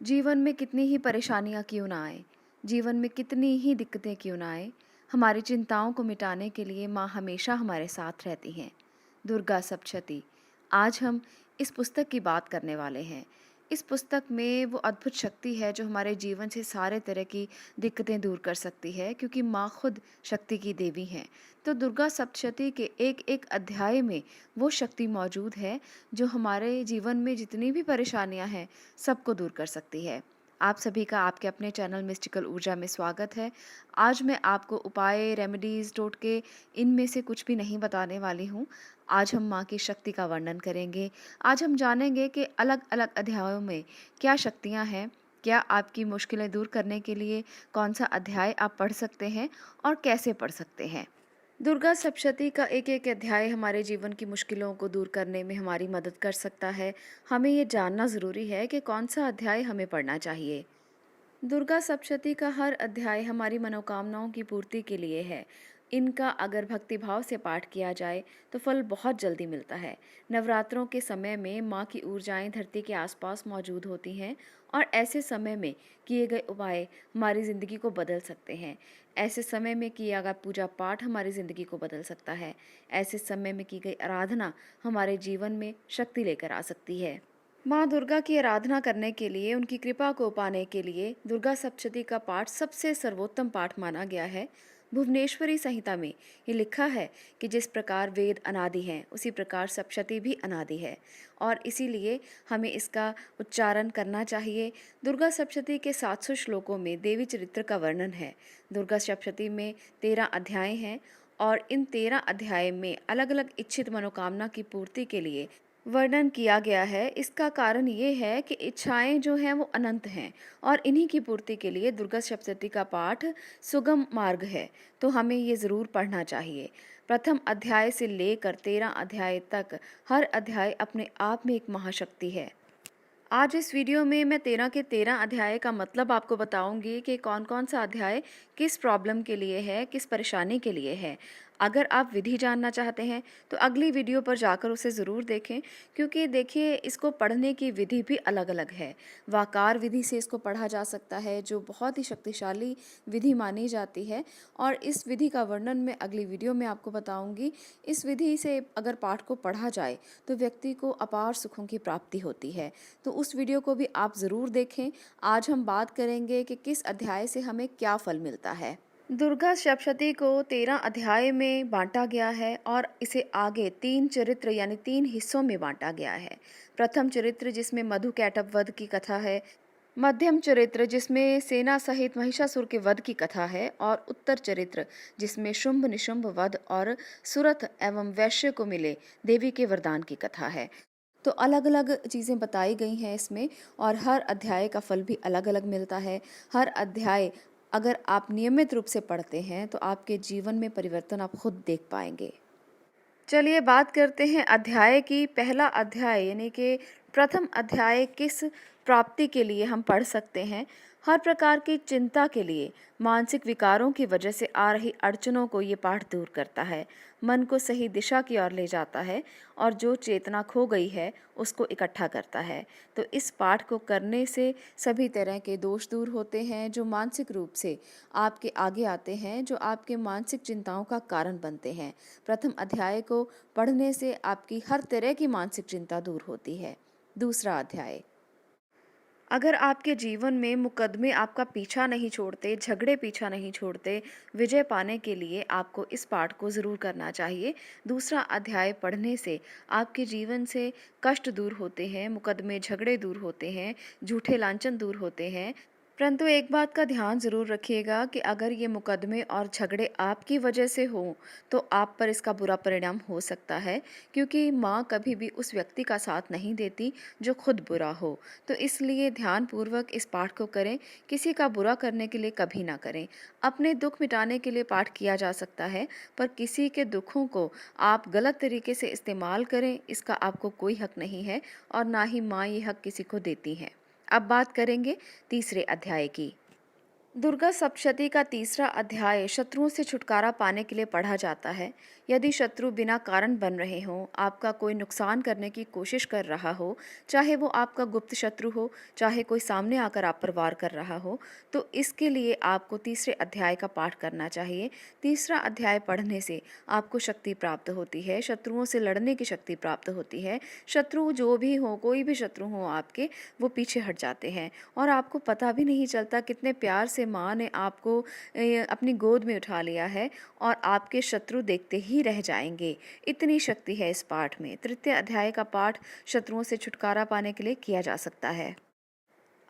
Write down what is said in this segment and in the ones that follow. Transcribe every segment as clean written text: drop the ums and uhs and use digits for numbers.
जीवन में कितनी ही परेशानियाँ क्यों ना आए, जीवन में कितनी ही दिक्कतें क्यों ना आए, हमारी चिंताओं को मिटाने के लिए माँ हमेशा हमारे साथ रहती हैं। दुर्गा सप्तशती। आज हम इस पुस्तक की बात करने वाले हैं। इस पुस्तक में वो अद्भुत शक्ति है जो हमारे जीवन से सारे तरह की दिक्कतें दूर कर सकती है, क्योंकि माँ खुद शक्ति की देवी हैं। तो दुर्गा सप्तशती के एक एक अध्याय में वो शक्ति मौजूद है जो हमारे जीवन में जितनी भी परेशानियां हैं सबको दूर कर सकती है। आप सभी का आपके अपने चैनल मिस्टिकल ऊर्जा में स्वागत है। आज मैं आपको उपाय, रेमेडीज़, टोटके इनमें से कुछ भी नहीं बताने वाली हूँ। आज हम माँ की शक्ति का वर्णन करेंगे। आज हम जानेंगे कि अलग-अलग अध्यायों में क्या शक्तियाँ हैं, क्या आपकी मुश्किलें दूर करने के लिए कौन-सा अध्याय आप पढ़ सकते हैं और कैसे पढ़ सकते हैं। दुर्गा सप्तशती का एक-एक अध्याय हमारे जीवन की मुश्किलों को दूर करने में हमारी मदद कर सकता है। हमें ये जानना ज़रूरी है कि कौन-सा अध्याय हमें पढ़ना चाहिए। दुर्गा सप्तशती का हर अध्याय हमारी मनोकामनाओं की पूर्ति के लिए है। इनका अगर भक्तिभाव से पाठ किया जाए तो फल बहुत जल्दी मिलता है। नवरात्रों के समय में माँ की ऊर्जाएं धरती के आसपास मौजूद होती हैं और ऐसे समय में किए गए उपाय हमारी ज़िंदगी को बदल सकते हैं। ऐसे समय में किया गया पूजा पाठ हमारी ज़िंदगी को बदल सकता है। ऐसे समय में की गई आराधना हमारे जीवन में शक्ति लेकर आ सकती है। माँ दुर्गा की आराधना करने के लिए, उनकी कृपा को पाने के लिए दुर्गा सप्तशती का पाठ सबसे सर्वोत्तम पाठ माना गया है। भुवनेश्वरी संहिता में ये लिखा है कि जिस प्रकार वेद अनादि हैं, उसी प्रकार सप्तशती भी अनादि है और इसीलिए हमें इसका उच्चारण करना चाहिए। दुर्गा सप्तशती के 700 श्लोकों में देवी चरित्र का वर्णन है। दुर्गा सप्तशती में 13 अध्याय हैं और इन 13 अध्याय में अलग-अलग इच्छित मनोकामना की पूर्ति के लिए वर्णन किया गया है। इसका कारण ये है कि इच्छाएं जो हैं वो अनंत हैं और इन्हीं की पूर्ति के लिए दुर्गा सप्तशती का पाठ सुगम मार्ग है। तो हमें ये ज़रूर पढ़ना चाहिए। प्रथम अध्याय से लेकर 13 अध्याय तक हर अध्याय अपने आप में एक महाशक्ति है। आज इस वीडियो में मैं 13 के 13 अध्याय का मतलब आपको बताऊंगी कि कौन कौन सा अध्याय किस प्रॉब्लम के लिए है, किस परेशानी के लिए है। अगर आप विधि जानना चाहते हैं तो अगली वीडियो पर जाकर उसे ज़रूर देखें, क्योंकि देखिए इसको पढ़ने की विधि भी अलग अलग है। वाकार विधि से इसको पढ़ा जा सकता है जो बहुत ही शक्तिशाली विधि मानी जाती है और इस विधि का वर्णन मैं अगली वीडियो में आपको बताऊंगी। इस विधि से अगर पाठ को पढ़ा जाए तो व्यक्ति को अपार सुखों की प्राप्ति होती है। तो उस वीडियो को भी आप ज़रूर देखें। आज हम बात करेंगे कि किस अध्याय से हमें क्या फल मिलता है। दुर्गा सप्तशती को 13 अध्याय में बांटा गया है और इसे आगे 3 चरित्र यानी 3 हिस्सों में बांटा गया है। प्रथम चरित्र जिसमें मधुकैटभ वध की कथा है, मध्यम चरित्र जिसमें सेना सहित महिषासुर के वध की कथा है और उत्तर चरित्र जिसमें शुंभ निशुंभ वध और सुरथ एवं वैश्य को मिले देवी के वरदान की कथा है। तो अलग-अलग चीज़ें बताई गई हैं इसमें और हर अध्याय का फल भी अलग-अलग मिलता है। हर अध्याय अगर आप नियमित रूप से पढ़ते हैं तो आपके जीवन में परिवर्तन आप खुद देख पाएंगे। चलिए बात करते हैं अध्याय की। पहला अध्याय यानी कि प्रथम अध्याय किस प्राप्ति के लिए हम पढ़ सकते हैं। हर प्रकार की चिंता के लिए, मानसिक विकारों की वजह से आ रही अड़चनों को ये पाठ दूर करता है, मन को सही दिशा की ओर ले जाता है और जो चेतना खो गई है उसको इकट्ठा करता है। तो इस पाठ को करने से सभी तरह के दोष दूर होते हैं जो मानसिक रूप से आपके आगे आते हैं, जो आपके मानसिक चिंताओं का कारण बनते हैं। प्रथम अध्याय को पढ़ने से आपकी हर तरह की मानसिक चिंता दूर होती है। दूसरा अध्याय, अगर आपके जीवन में मुकदमे आपका पीछा नहीं छोड़ते, झगड़े पीछा नहीं छोड़ते, विजय पाने के लिए आपको इस पाठ को ज़रूर करना चाहिए। दूसरा अध्याय पढ़ने से आपके जीवन से कष्ट दूर होते हैं, मुकदमे झगड़े दूर होते हैं, झूठे लांछन दूर होते हैं। परंतु एक बात का ध्यान ज़रूर रखिएगा कि अगर ये मुकदमे और झगड़े आपकी वजह से हों तो आप पर इसका बुरा परिणाम हो सकता है, क्योंकि माँ कभी भी उस व्यक्ति का साथ नहीं देती जो खुद बुरा हो। तो इसलिए ध्यानपूर्वक इस पाठ को करें, किसी का बुरा करने के लिए कभी ना करें। अपने दुख मिटाने के लिए पाठ किया जा सकता है, पर किसी के दुखों को आप गलत तरीके से इस्तेमाल करें इसका आपको कोई हक नहीं है और ना ही माँ ये हक किसी को देती हैं। अब बात करेंगे तीसरे अध्याय की। दुर्गा सप्तशती का तीसरा अध्याय शत्रुओं से छुटकारा पाने के लिए पढ़ा जाता है। यदि शत्रु बिना कारण बन रहे हों, आपका कोई नुकसान करने की कोशिश कर रहा हो, चाहे वो आपका गुप्त शत्रु हो, चाहे कोई सामने आकर आप पर वार कर रहा हो, तो इसके लिए आपको तीसरे अध्याय का पाठ करना चाहिए। तीसरा अध्याय पढ़ने से आपको शक्ति प्राप्त होती है, शत्रुओं से लड़ने की शक्ति प्राप्त होती है। शत्रु जो भी हो, कोई भी शत्रु हो आपके, वो पीछे हट जाते हैं और आपको पता भी नहीं चलता कितने प्यार से माँ ने आपको अपनी गोद में उठा लिया है और आपके शत्रु देखते ही रह जाएंगे। इतनी शक्ति है इस पाठ में। तृतीय अध्याय का पाठ शत्रुओं से छुटकारा पाने के लिए किया जा सकता है।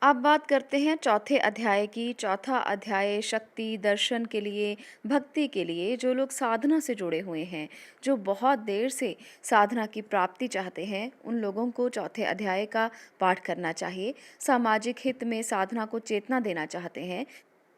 अब बात करते हैं चौथे अध्याय की। चौथा अध्याय शक्ति दर्शन के लिए, भक्ति के लिए, जो लोग साधना से जुड़े हुए हैं, जो बहुत देर से साधना की प्राप्ति चाहते हैं, उन लोगों को चौथे अध्याय का पाठ करना चाहिए। सामाजिक हित में साधना को चेतना देना चाहते हैं,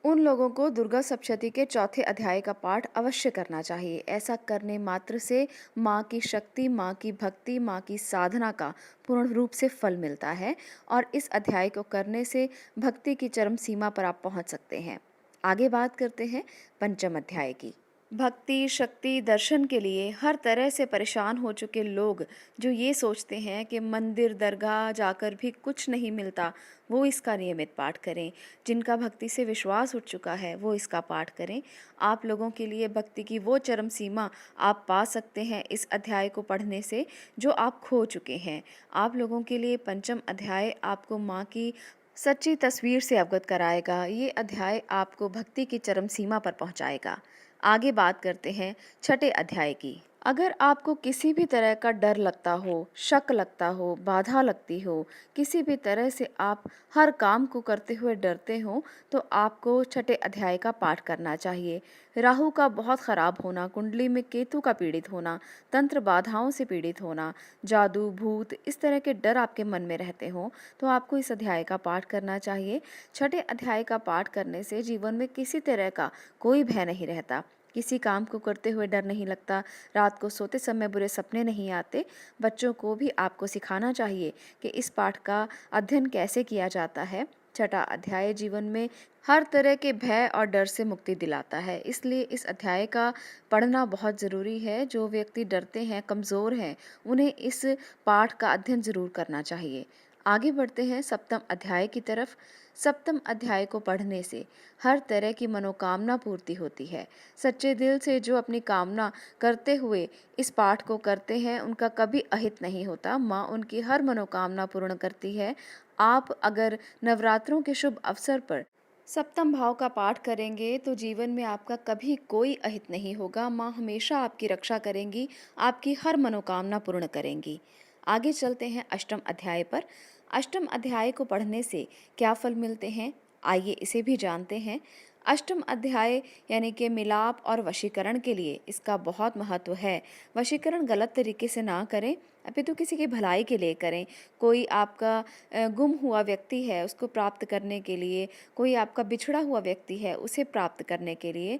उन लोगों को दुर्गा सप्तशती के चौथे अध्याय का पाठ अवश्य करना चाहिए। ऐसा करने मात्र से माँ की शक्ति, माँ की भक्ति, माँ की साधना का पूर्ण रूप से फल मिलता है और इस अध्याय को करने से भक्ति की चरम सीमा पर आप पहुँच सकते हैं। आगे बात करते हैं पंचम अध्याय की। भक्ति, शक्ति, दर्शन के लिए हर तरह से परेशान हो चुके लोग जो ये सोचते हैं कि मंदिर दरगाह जाकर भी कुछ नहीं मिलता, वो इसका नियमित पाठ करें। जिनका भक्ति से विश्वास उठ चुका है वो इसका पाठ करें। आप लोगों के लिए भक्ति की वो चरम सीमा आप पा सकते हैं इस अध्याय को पढ़ने से जो आप खो चुके हैं। आप लोगों के लिए पंचम अध्याय आपको माँ की सच्ची तस्वीर से अवगत कराएगा। ये अध्याय आपको भक्ति की चरम सीमा पर पहुंचाएगा। आगे बात करते हैं छठे अध्याय की। अगर आपको किसी भी तरह का डर लगता हो, शक लगता हो, बाधा लगती हो, किसी भी तरह से आप हर काम को करते हुए डरते हो, तो आपको छठे अध्याय का पाठ करना चाहिए। राहु का बहुत खराब होना, कुंडली में केतु का पीड़ित होना, तंत्र बाधाओं से पीड़ित होना, जादू, भूत, इस तरह के डर आपके मन में रहते हो, तो आपको इस अध्याय का पाठ करना चाहिए। छठे अध्याय का पाठ करने से जीवन में किसी तरह का कोई भय नहीं रहता, किसी काम को करते हुए डर नहीं लगता, रात को सोते समय बुरे सपने नहीं आते। बच्चों को भी आपको सिखाना चाहिए कि इस पाठ का अध्ययन कैसे किया जाता है। छठा अध्याय जीवन में हर तरह के भय और डर से मुक्ति दिलाता है, इसलिए इस अध्याय का पढ़ना बहुत ज़रूरी है। जो व्यक्ति डरते हैं, कमज़ोर हैं, उन्हें इस पाठ का अध्ययन ज़रूर करना चाहिए। आगे बढ़ते हैं सप्तम अध्याय की तरफ। सप्तम अध्याय को पढ़ने से हर तरह की मनोकामना पूर्ति होती है। सच्चे दिल से जो अपनी कामना करते हुए इस पाठ को करते हैं, उनका कभी अहित नहीं होता। माँ उनकी हर मनोकामना पूर्ण करती है। आप अगर नवरात्रों के शुभ अवसर पर सप्तम भाव का पाठ करेंगे तो जीवन में आपका कभी कोई अहित नहीं होगा। माँ हमेशा आपकी रक्षा करेंगी, आपकी हर मनोकामना पूर्ण करेंगी। आगे चलते हैं अष्टम अध्याय पर। अष्टम अध्याय को पढ़ने से क्या फल मिलते हैं, आइए इसे भी जानते हैं। अष्टम अध्याय यानी कि मिलाप और वशीकरण के लिए इसका बहुत महत्व है। वशीकरण गलत तरीके से ना करें, अपितु किसी की भलाई के लिए करें। कोई आपका गुम हुआ व्यक्ति है, उसको प्राप्त करने के लिए, कोई आपका बिछड़ा हुआ व्यक्ति है, उसे प्राप्त करने के लिए,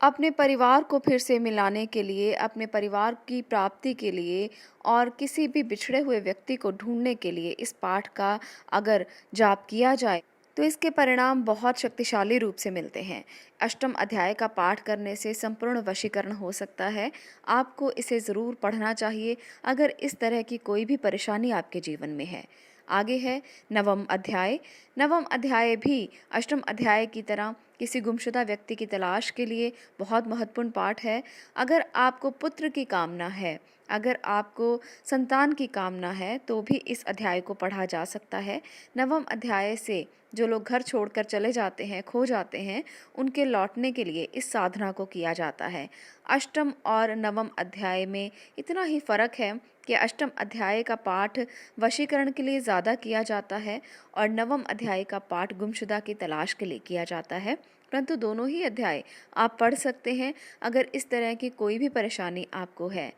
अपने परिवार को फिर से मिलाने के लिए, अपने परिवार की प्राप्ति के लिए और किसी भी बिछड़े हुए व्यक्ति को ढूंढने के लिए इस पाठ का अगर जाप किया जाए तो इसके परिणाम बहुत शक्तिशाली रूप से मिलते हैं। अष्टम अध्याय का पाठ करने से संपूर्ण वशीकरण हो सकता है। आपको इसे ज़रूर पढ़ना चाहिए अगर इस तरह की कोई भी परेशानी आपके जीवन में है। आगे है नवम अध्याय। नवम अध्याय भी अष्टम अध्याय की तरह किसी गुमशुदा व्यक्ति की तलाश के लिए बहुत महत्वपूर्ण पाठ है। अगर आपको पुत्र की कामना है, अगर आपको संतान की कामना है, तो भी इस अध्याय को पढ़ा जा सकता है। नवम अध्याय से जो लोग घर छोड़कर चले जाते हैं, खो जाते हैं, उनके लौटने के लिए इस साधना को किया जाता है। अष्टम और नवम अध्याय में इतना ही फर्क है कि अष्टम अध्याय का पाठ वशीकरण के लिए ज़्यादा किया जाता है और नवम अध्याय का पाठ गुमशुदा की तलाश के लिए किया जाता है। परंतु दोनों ही अध्याय आप पढ़ सकते हैं अगर इस तरह की कोई भी परेशानी आपको है।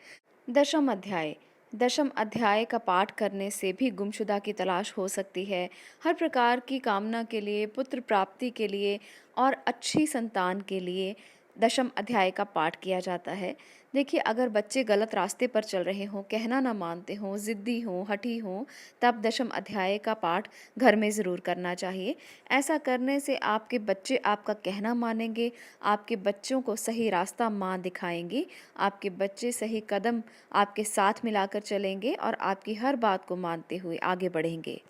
दशम अध्याय। दशम अध्याय का पाठ करने से भी गुमशुदा की तलाश हो सकती है। हर प्रकार की कामना के लिए, पुत्र प्राप्ति के लिए और अच्छी संतान के लिए दशम अध्याय का पाठ किया जाता है। देखिए, अगर बच्चे गलत रास्ते पर चल रहे हों, कहना ना मानते हों, ज़िद्दी हों, हठी हों, तब दशम अध्याय का पाठ घर में ज़रूर करना चाहिए। ऐसा करने से आपके बच्चे आपका कहना मानेंगे, आपके बच्चों को सही रास्ता माँ दिखाएँगी, आपके बच्चे सही कदम आपके साथ मिलाकर चलेंगे और आपकी हर बात को मानते हुए आगे बढ़ेंगे।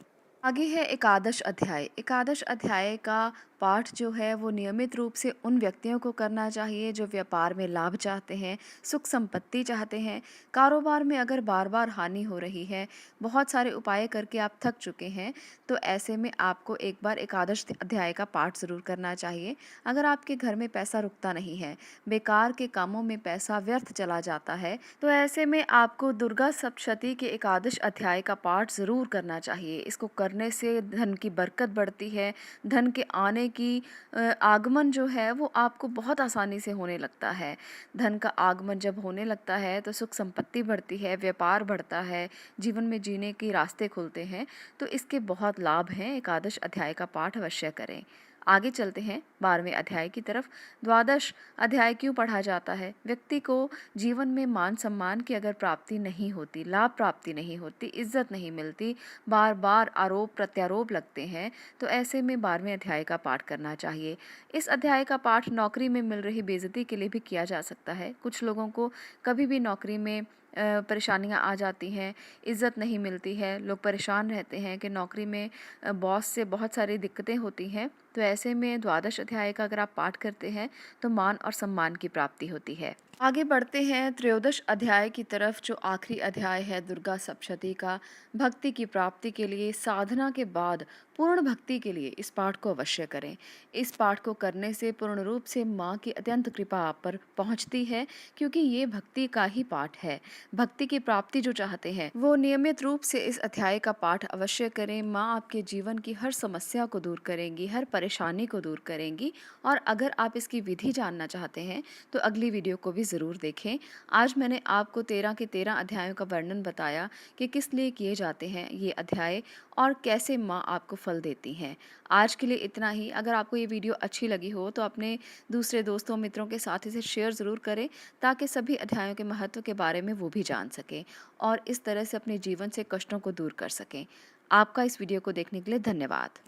आगे है एकादश अध्याय। एकादश अध्याय का पाठ जो है वो नियमित रूप से उन व्यक्तियों को करना चाहिए जो व्यापार में लाभ चाहते हैं, सुख संपत्ति चाहते हैं। कारोबार में अगर बार बार हानि हो रही है, बहुत सारे उपाय करके आप थक चुके हैं, तो ऐसे में आपको एक बार एकादश अध्याय का पाठ ज़रूर करना चाहिए। अगर आपके घर में पैसा रुकता नहीं है, बेकार के कामों में पैसा व्यर्थ चला जाता है, तो ऐसे में आपको दुर्गा सप्तशती के एकादश अध्याय का पाठ ज़रूर करना चाहिए। इसको करने से धन की बरकत बढ़ती है, धन के आने की आगमन जो है वो आपको बहुत आसानी से होने लगता है। धन का आगमन जब होने लगता है तो सुख संपत्ति बढ़ती है, व्यापार बढ़ता है, जीवन में जीने के रास्ते खुलते हैं। तो इसके बहुत लाभ हैं, एकादश अध्याय का पाठ अवश्य करें। आगे चलते हैं 12वें अध्याय की तरफ। द्वादश अध्याय क्यों पढ़ा जाता है? व्यक्ति को जीवन में मान सम्मान की अगर प्राप्ति नहीं होती, लाभ प्राप्ति नहीं होती, इज्जत नहीं मिलती, बार बार आरोप प्रत्यारोप लगते हैं, तो ऐसे में 12वें अध्याय का पाठ करना चाहिए। इस अध्याय का पाठ नौकरी में मिल रही बेइज्जती के लिए भी किया जा सकता है। कुछ लोगों को कभी भी नौकरी में परेशानियां आ जाती हैं, इज़्ज़त नहीं मिलती है, लोग परेशान रहते हैं कि नौकरी में बॉस से बहुत सारी दिक्कतें होती हैं। तो ऐसे में द्वादश अध्याय का अगर आप पाठ करते हैं तो मान और सम्मान की प्राप्ति होती है। आगे बढ़ते हैं त्रयोदश अध्याय की तरफ, जो आखिरी अध्याय है दुर्गा सप्तशती का। भक्ति की प्राप्ति के लिए, साधना के बाद पूर्ण भक्ति के लिए इस पाठ को अवश्य करें। इस पाठ को करने से पूर्ण रूप से माँ की अत्यंत कृपा आप पर पहुँचती है, क्योंकि ये भक्ति का ही पाठ है। भक्ति की प्राप्ति जो चाहते हैं वो नियमित रूप से इस अध्याय का पाठ अवश्य करें। माँ आपके जीवन की हर समस्या को दूर करेंगी, हर परेशानी को दूर करेंगी। और अगर आप इसकी विधि जानना चाहते हैं तो अगली वीडियो को भी ज़रूर देखें। आज मैंने आपको 13 के 13 अध्यायों का वर्णन बताया कि किस लिए किए जाते हैं ये अध्याय और कैसे माँ आपको फल देती हैं। आज के लिए इतना ही। अगर आपको ये वीडियो अच्छी लगी हो तो अपने दूसरे दोस्तों मित्रों के साथ इसे शेयर ज़रूर करें, ताकि सभी अध्यायों के महत्व के बारे में वो भी जान सकें और इस तरह से अपने जीवन से कष्टों को दूर कर सकें। आपका इस वीडियो को देखने के लिए धन्यवाद।